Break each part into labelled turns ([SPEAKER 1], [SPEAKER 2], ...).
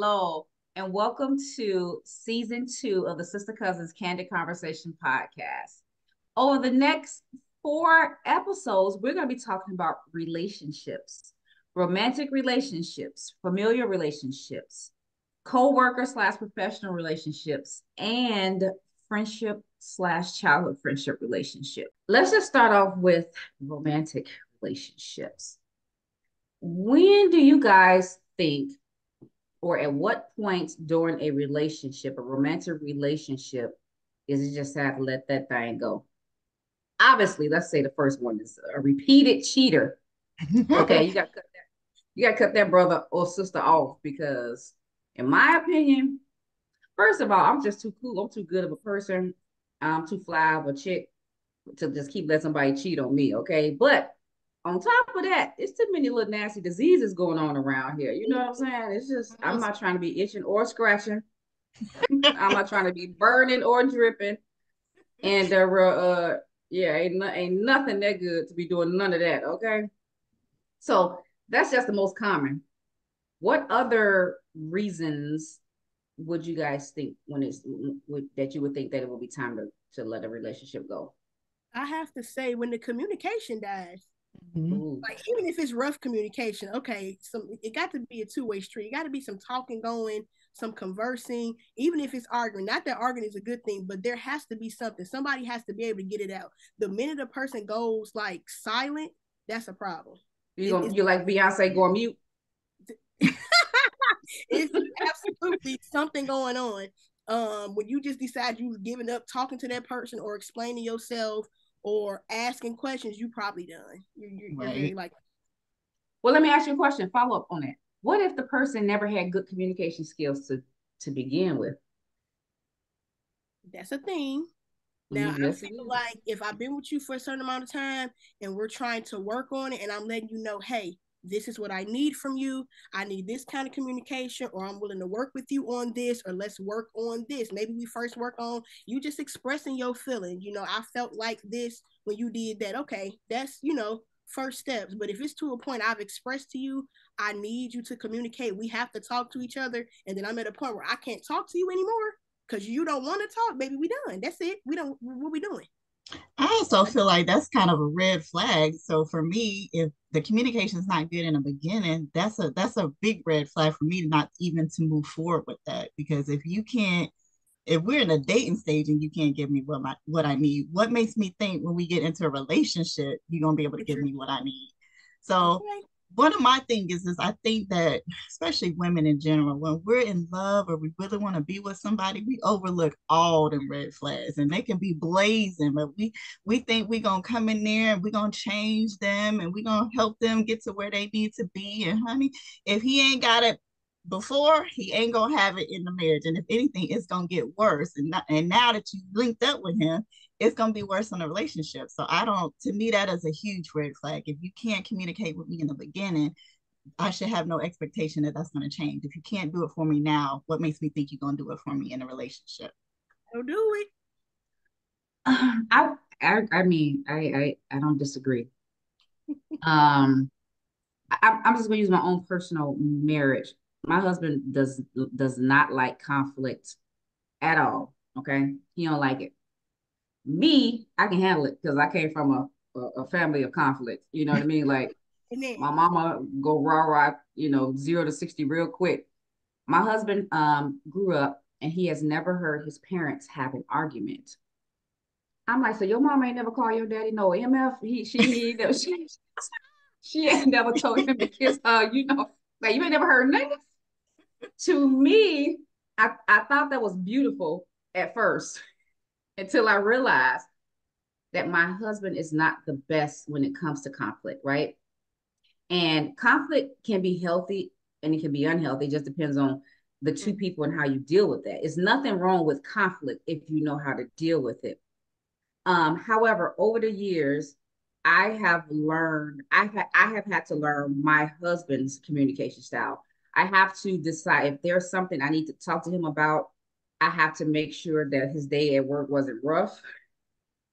[SPEAKER 1] hello, and welcome to season 2 of the Sister-Cousins Candid Conversation podcast. Over the next 4 episodes, we're going to be talking about relationships, romantic relationships, familiar relationships, co-worker slash professional relationships, and friendship slash childhood friendship relationship. Let's just start off with romantic relationships. When do you guys think, or at what point during a relationship, a romantic relationship, is it just sad to let that thing go? Obviously, let's say the first one is a repeated cheater. Okay, you got to cut that brother or sister off because, in my opinion, first of all, I'm just too cool. I'm too good of a person. I'm too fly of a chick to just keep letting somebody cheat on me. Okay, but on top of that, it's too many little nasty diseases going on around here. You know what I'm saying? It's just I'm not trying to be itching or scratching. I'm not trying to be burning or dripping. And yeah, ain't nothing that good to be doing none of that. Okay, so that's just the most common. What other reasons would you guys think when that you would think that it would be time to let a relationship go?
[SPEAKER 2] I have to say, when the communication dies,
[SPEAKER 1] Ooh.
[SPEAKER 2] like even if it's rough communication, okay, it got to be a two-way street. It got to be some talking going, some conversing, even if it's arguing. Not that arguing is a good thing, but there has to be something. Somebody has to be able to get it out. The minute a person goes like silent, that's a problem.
[SPEAKER 1] You like Beyonce going mute?
[SPEAKER 2] It's absolutely something going on. When you just decide you giving up talking to that person or explaining yourself or asking questions, you probably done. You're very like.
[SPEAKER 1] Well, let me ask you a question. Follow up on that. What if the person never had good communication skills to begin with?
[SPEAKER 2] That's a thing. Now I
[SPEAKER 1] Yes, it
[SPEAKER 2] feel
[SPEAKER 1] is.
[SPEAKER 2] like if I've been with you for a certain amount of time and we're trying to work on it, and I'm letting you know, hey, this is what I need from you. I need this kind of communication, or I'm willing to work with you on this, or let's work on this. Maybe we first work on you just expressing your feelings. I felt like this when you did that. Okay, that's first steps. But if it's to a point I've expressed to you, I need you to communicate. We have to talk to each other, and then I'm at a point where I can't talk to you anymore because you don't want to talk, baby. We done. That's it. We don't. What we doing?
[SPEAKER 3] I also feel like that's kind of a red flag. So for me, if the communication is not good in the beginning, that's a big red flag for me not even to move forward with that. Because if we're in a dating stage and you can't give me what I need, what makes me think when we get into a relationship you're gonna be able to give me what I need? So
[SPEAKER 2] Okay.
[SPEAKER 3] one of my things is I think that especially women in general, when we're in love or we really want to be with somebody, we overlook all them red flags and they can be blazing, but we think we're gonna come in there and we're gonna change them and we're gonna help them get to where they need to be. And honey, if he ain't got it before, he ain't gonna have it in the marriage. And if anything, it's gonna get worse. And now that you linked up with him, it's gonna be worse in the relationship. So I don't, to me, that is a huge red flag. If you can't communicate with me in the beginning, I should have no expectation that that's gonna change. If you can't do it for me now, what makes me think you're gonna do it for me in a relationship?
[SPEAKER 2] Don't do it.
[SPEAKER 1] I mean, I don't disagree. Um, I'm just gonna use my own personal marriage. My husband does not like conflict at all. Okay, he don't like it. Me, I can handle it because I came from a family of conflict. You know what I mean? Like
[SPEAKER 2] Amen.
[SPEAKER 1] my mama go rah rah, 0 to 60 real quick. My husband grew up and he has never heard his parents have an argument. I'm like, so your mom ain't never called your daddy no MF. He never, she ain't never told him to kiss her. Like you ain't never heard nothing. To me, I thought that was beautiful at first until I realized that my husband is not the best when it comes to conflict, right? And conflict can be healthy and it can be unhealthy. It just depends on the two people and how you deal with that. It's nothing wrong with conflict if you know how to deal with it. However, over the years, I have had to learn my husband's communication style. I have to decide if there's something I need to talk to him about. I have to make sure that his day at work wasn't rough.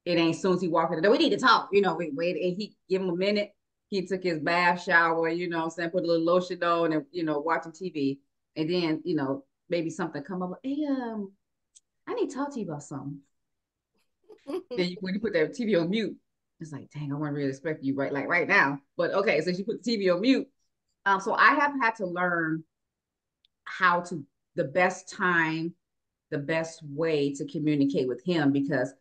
[SPEAKER 1] It ain't as soon as he walked in the door, we need to talk, wait, and he give him a minute. He took his bath shower, what I'm saying, put a little lotion on and, watching TV. And then, maybe something come up, hey, I need to talk to you about something. Then when you put that TV on mute, it's like, dang, I wasn't really expecting you right now. But okay, so you put the TV on mute. So I have had to learn how to the best time, the best way to communicate with him, because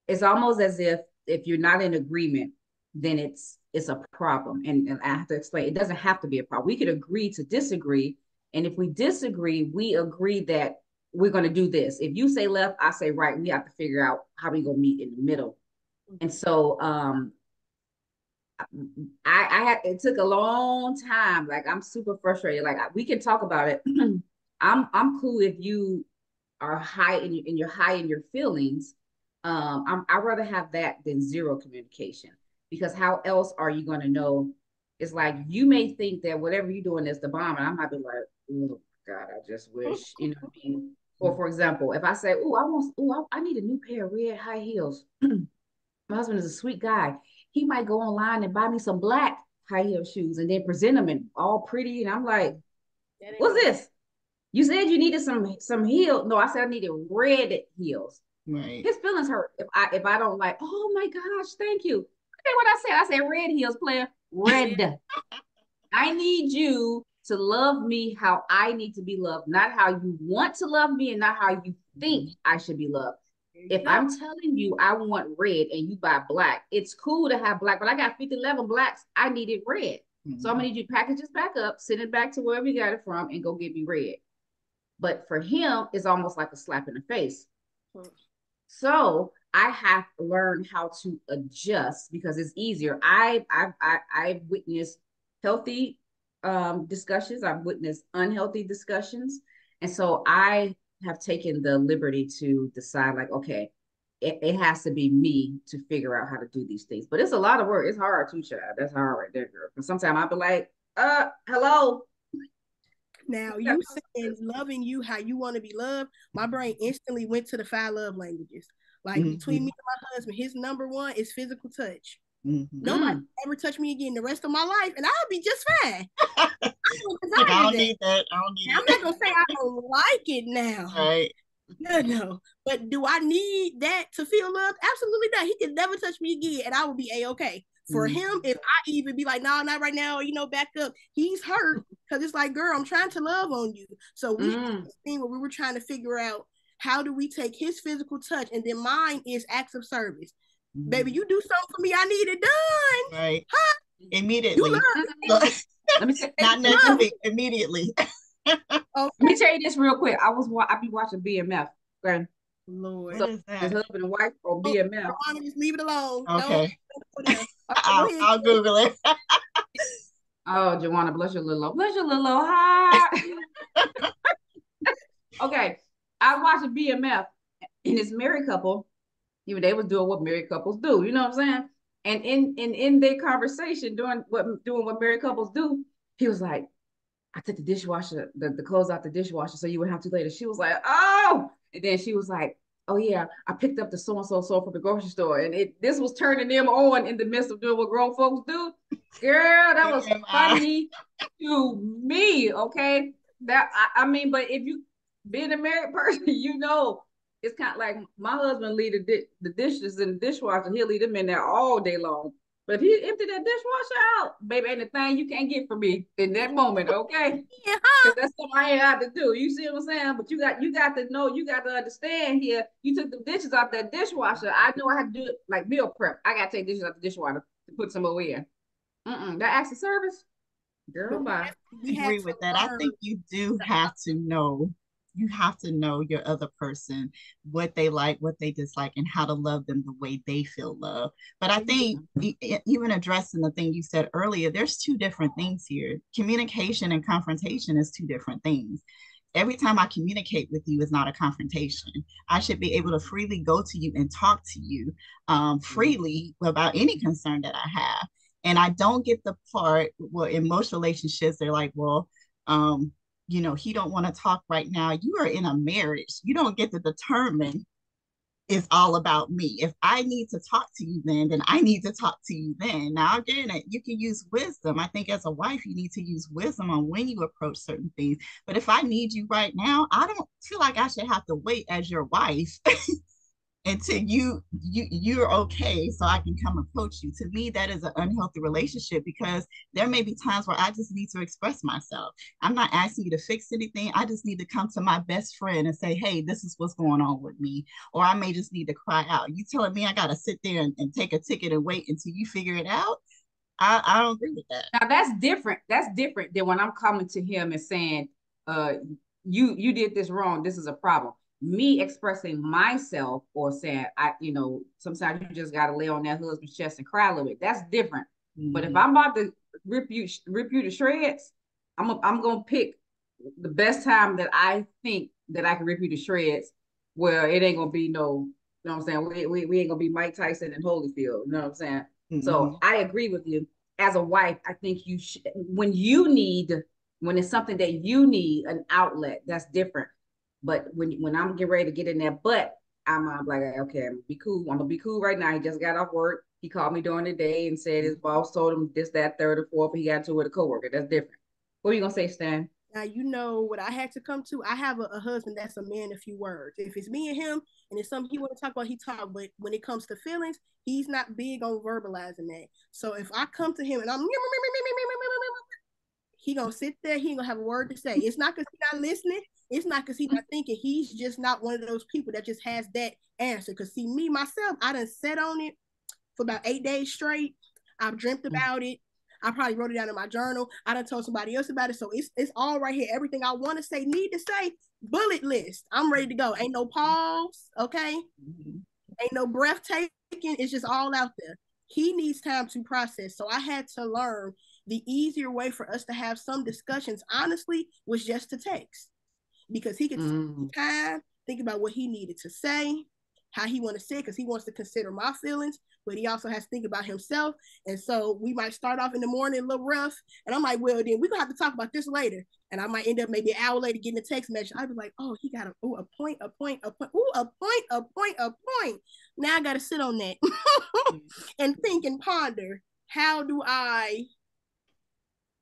[SPEAKER 1] it's almost as if you're not in agreement, then it's a problem. And I have to explain, it doesn't have to be a problem. We could agree to disagree. And if we disagree, we agree that we're going to do this. If you say left, I say right. We have to figure out how we going to meet in the middle. And so I had, it took a long time. Like, I'm super frustrated. Like, we can talk about it. I'm cool if you are high and you're high in your feelings. I'd rather have that than zero communication, because how else are you going to know? It's like, you may think that whatever you're doing is the bomb, and I might be like, oh God, I just wish, you know what I mean? Or for example, if I say, I need a new pair of red high heels. My husband is a sweet guy. He might go online and buy me some black high heel shoes and then present them and all pretty. And I'm like, what's this? You said you needed some heel. No, I said I needed red heels.
[SPEAKER 3] Right.
[SPEAKER 1] His feelings hurt if I don't like, oh my gosh, thank you. Okay, what I said? I said red heels, player. Red. I need you to love me how I need to be loved, not how you want to love me and not how you think I should be loved. If I'm telling you I want red and you buy black, it's cool to have black, but I got 50-11 blacks. I needed red. So I'm gonna need you to package this back up, send it back to wherever you got it from, and go get me red. But for him, it's almost like a slap in the face. So I have to learn how to adjust, because it's easier. I've witnessed healthy discussions. I've witnessed unhealthy discussions. And so I have taken the liberty to decide, like, okay, it has to be me to figure out how to do these things. But it's a lot of work. It's hard too, child. That's hard right there, girl. Because sometimes I'll be like, hello.
[SPEAKER 2] Now, you saying loving you how you want to be loved, my brain instantly went to the 5 love languages. Like, between me and my husband, his number one is physical touch. Nobody ever touch me again the rest of my life, and I'll be just fine.
[SPEAKER 3] I don't need that.
[SPEAKER 2] I'm not gonna say I don't like it now.
[SPEAKER 3] Right.
[SPEAKER 2] No. But do I need that to feel loved? Absolutely not. He can never touch me again, and I will be a-okay. For him, if I even be like, no, not right now, or back up, he's hurt, because it's like, girl, I'm trying to love on you. So we had this thing where we were trying to figure out, how do we take his physical touch, and then mine is acts of service. Baby, you do something for me, I need it done.
[SPEAKER 3] Right. Huh? Immediately.
[SPEAKER 1] Let me say,
[SPEAKER 3] not necessarily immediately.
[SPEAKER 1] Okay. Let me tell you this real quick. I be watching BMF. Okay.
[SPEAKER 2] Lord,
[SPEAKER 1] so his husband and wife or BMF.
[SPEAKER 2] Just leave it alone.
[SPEAKER 3] Okay. I'll Google it.
[SPEAKER 1] Oh, Joanna, bless your little. Hi. Okay. I watched a BMF, and this married couple, even they was doing what married couples do. You know what I'm saying? And in their conversation, doing what married couples do, he was like, I took the dishwasher, the clothes out the dishwasher, so you would have to later. She was like, oh, and then she was like, oh yeah, I picked up the so and so from the grocery store, and this was turning them on in the midst of doing what grown folks do. Girl, that was funny to me. Okay, that I mean, but if you being a married person, it's kind of like my husband leave the dishes in the dishwasher. He'll leave them in there all day long. But if he empty that dishwasher out, baby, ain't a thing you can't get from me in that moment, okay? Because that's something I ain't had to do. You see what I'm saying? But you got to know, you got to understand here. You took the dishes out that dishwasher. I know I had to do it like meal prep. I got to take dishes out the dishwasher to put some more in. That acts of service, girl, bye.
[SPEAKER 3] I agree with that. I think you do have to know. You have to know your other person, what they like, what they dislike, and how to love them the way they feel loved. But I think even addressing the thing you said earlier, there's two different things here. Communication and confrontation is two different things. Every time I communicate with you is not a confrontation. I should be able to freely go to you and talk to you freely about any concern that I have. And I don't get the part where in most relationships, they're like, well, he don't want to talk right now. You are in a marriage. You don't get to determine is all about me. If I need to talk to you then I need to talk to you then. Now, again, you can use wisdom. I think as a wife, you need to use wisdom on when you approach certain things. But if I need you right now, I don't feel like I should have to wait as your wife until you're okay so I can come approach you. To me, that is an unhealthy relationship, because there may be times where I just need to express myself. I'm not asking you to fix anything. I just need to come to my best friend and say, hey, this is what's going on with me. Or I may just need to cry out. You telling me I gotta sit there and take a ticket and wait until you figure it out? I don't agree with that.
[SPEAKER 1] Now that's different. That's different than when I'm coming to him and saying, uh, you did this wrong. This is a problem. Me expressing myself or saying, sometimes you just gotta lay on that husband's chest and cry a little bit. That's different. Mm-hmm. But if I'm about to rip you to shreds, I'm gonna pick the best time that I think that I can rip you to shreds, where it ain't gonna be no, you know what I'm saying? We ain't gonna be Mike Tyson and Holyfield, you know what I'm saying? Mm-hmm. So I agree with you. As a wife, I think you should, when it's something that you need an outlet, that's different. But when I'm getting ready to get in there, but I'm like, okay, I'm gonna be cool right now. He just got off work. He called me during the day and said his boss told him this, that, third, or fourth. He got into it with a coworker. That's different. What are you gonna say, Stan?
[SPEAKER 2] Now, you know what I had to come to? I have a husband that's a man of few words. If it's me and him and it's something he want to talk about, he talk. But when it comes to feelings, he's not big on verbalizing that. So if I come to him and I'm, he gonna sit there, he ain't gonna have a word to say. It's not because he's not listening. It's not because he's not thinking. He's just not one of those people that just has that answer. Because see, me, myself, I done sat on it for about 8 days straight. I've dreamt about it. I probably wrote it down in my journal. I done told somebody else about it. So it's all right here. Everything I want to say, need to say, bullet list. I'm ready to go. Ain't no pause, okay? Ain't no breath taking. It's just all out there. He needs time to process. So I had to learn the easier way for us to have some discussions, honestly, was just to text. Because he could take time, think about what he needed to say, how he want to say it, because he wants to consider my feelings, but he also has to think about himself. And so we might start off in the morning a little rough, and I'm like, well, then we're gonna have to talk about this later. And I might end up maybe an hour later getting a text message. I'd be like, oh, he got a point. Now I gotta sit on that and think and ponder, how do I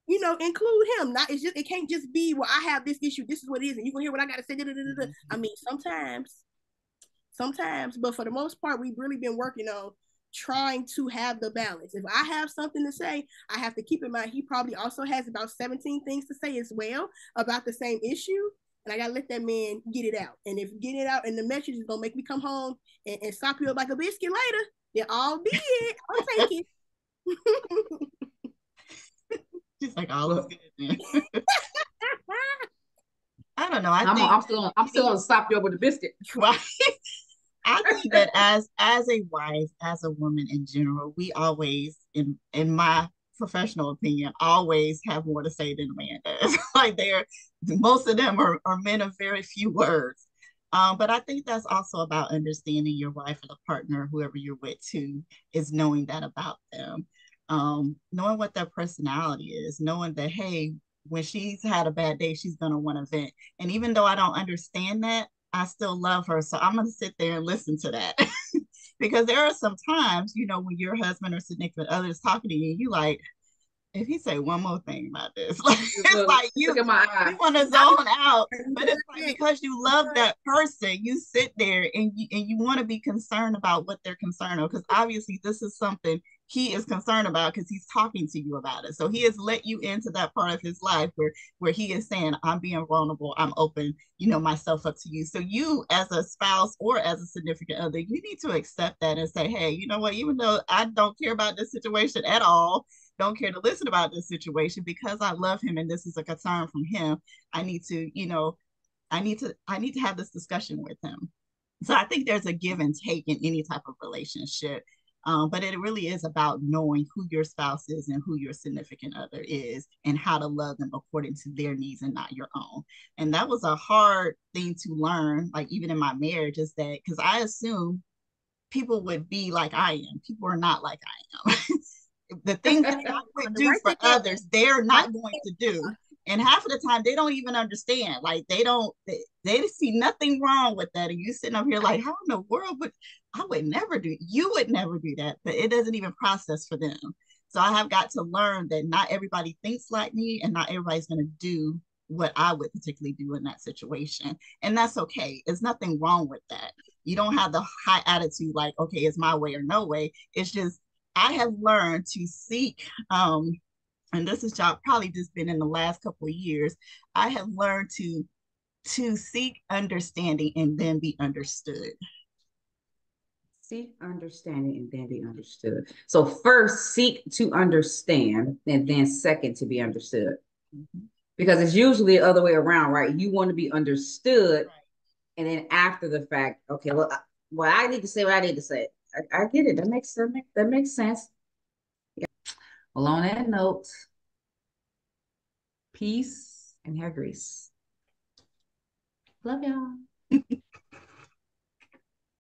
[SPEAKER 2] include him? Not, it can't just be, well, I have this issue, this is what it is, and you're gonna hear what I gotta say. I mean, sometimes, but for the most part, we've really been working on trying to have the balance. If I have something to say, I have to keep in mind he probably also has about 17 things to say as well about the same issue. And I gotta let that man get it out. And if getting it out and the message is gonna make me come home and sop you up like a biscuit later, then all be it. I'll take it.
[SPEAKER 3] She's like, all is good. I don't know.
[SPEAKER 1] I'm still gonna stop you up with a biscuit.
[SPEAKER 3] Right. I think that as a wife, as a woman in general, we always, in my professional opinion, always have more to say than a man does. Like most of them are men of very few words. But I think that's also about understanding your wife or the partner, whoever you're with too, is knowing that about them. Knowing what their personality is, knowing that, hey, when she's had a bad day, she's going to want to vent. And even though I don't understand that, I still love her. So I'm going to sit there and listen to that. Because there are some times, when your husband or significant other is talking to you, you like, if he say one more thing about this, it's like you want to zone out. But it's like, because you love that person, you sit there and you want to be concerned about what they're concerned about. Because obviously this is something he is concerned about, because he's talking to you about it. So he has let you into that part of his life where he is saying, I'm being vulnerable, I'm open, myself up to you. So you, as a spouse or as a significant other, you need to accept that and say, hey, you know what, even though I don't care about this situation at all, don't care to listen about this situation, because I love him and this is a concern from him, I need to have this discussion with him. So I think there's a give and take in any type of relationship. But it really is about knowing who your spouse is and who your significant other is, and how to love them according to their needs and not your own. And that was a hard thing to learn, like even in my marriage, is that, because I assume people would be like I am. People are not like I am. The things that I would do for others, they're not going to do. And half of the time they don't even understand. Like they see nothing wrong with that. And you sitting up here like, how in the world would I would never do, you would never do that, but it doesn't even process for them. So I have got to learn that not everybody thinks like me and not everybody's going to do what I would particularly do in that situation. And that's okay. There's nothing wrong with that. You don't have the high attitude like, okay, it's my way or no way. It's just, I have learned to seek, and this is probably just been in the last couple of years, I have learned to seek understanding and then be understood.
[SPEAKER 1] Seek understanding and then be understood. So first seek to understand and then second to be understood. Mm-hmm. Because it's usually the other way around, right? You want to be understood, right. And then after the fact, okay, well, I need to say what I need to say. I get it. That makes sense. Yeah. Well, on that note, peace and hair grease. Love y'all.